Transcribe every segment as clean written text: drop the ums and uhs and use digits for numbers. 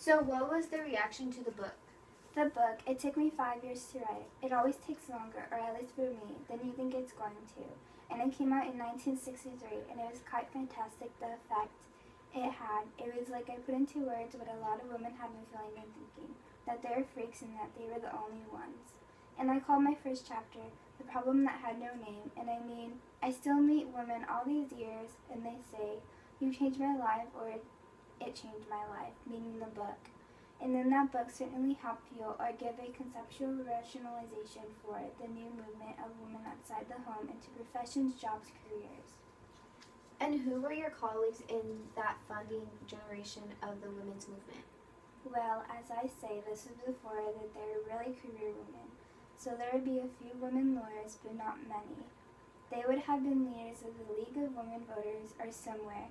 So what was the reaction to the book? The book, it took me 5 years to write. It always takes longer, or at least for me, than you think it's going to. And it came out in 1963, and it was quite fantastic, the effect it had. It was like I put into words what a lot of women have been feeling and thinking, that they were freaks and that they were the only ones. And I called my first chapter, The Problem That Had No Name, and I mean, I still meet women all these years, and they say, you changed my life, or it changed my life, meaning the book. And then that book certainly helped fuel or give a conceptual rationalization for the new movement of women outside the home into professions, jobs, careers. And who were your colleagues in that founding generation of the women's movement? Well, as I say, this was before that they were really career women. So there would be a few women lawyers, but not many. They would have been leaders of the League of Women Voters or somewhere.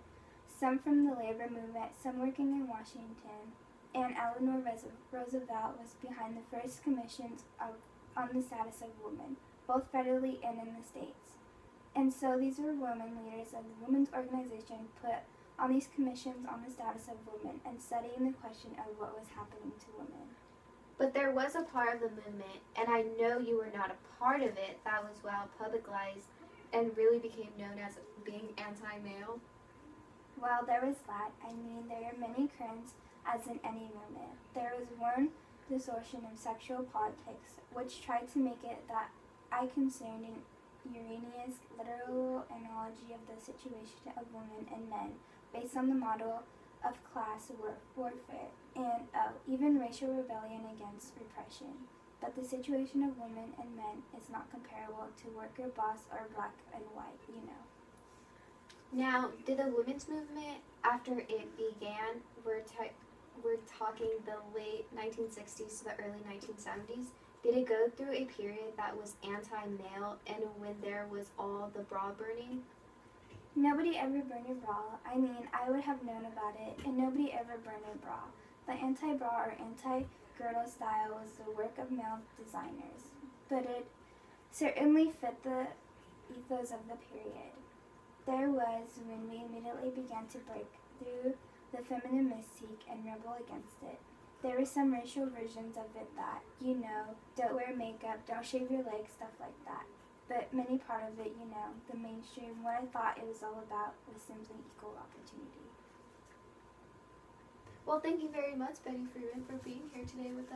Some from the labor movement, some working in Washington. And Eleanor Roosevelt was behind the first commissions on the status of women, both federally and in the states. And so these were women leaders of the women's organization put on these commissions on the status of women and studying the question of what was happening to women. But there was a part of the movement, and I know you were not a part of it, that was well publicized and really became known as being anti-male. Well, there was that. I mean, there are many currents as in any movement. There was one distortion of sexual politics, which tried to make it that I concerned in Urania's literal analogy of the situation of women and men, based on the model of class warfare and even racial rebellion against repression. But the situation of women and men is not comparable to worker, boss, or black and white, you know. Now, did the women's movement, after it began, we're talking the late 1960s to the early 1970s, did it go through a period that was anti-male and when there was all the bra burning? Nobody ever burned a bra. I mean, I would have known about it, and nobody ever burned a bra. The anti-bra or anti-girdle style was the work of male designers, but it certainly fit the ethos of the period. There was when we immediately began to break through the feminine mystique and rebel against it. There were some racial versions of it that, you know, don't wear makeup, don't shave your legs, stuff like that. But many part of it, you know, the mainstream, what I thought it was all about was simply equal opportunity. Well, thank you very much, Betty Friedan, for being here today with us.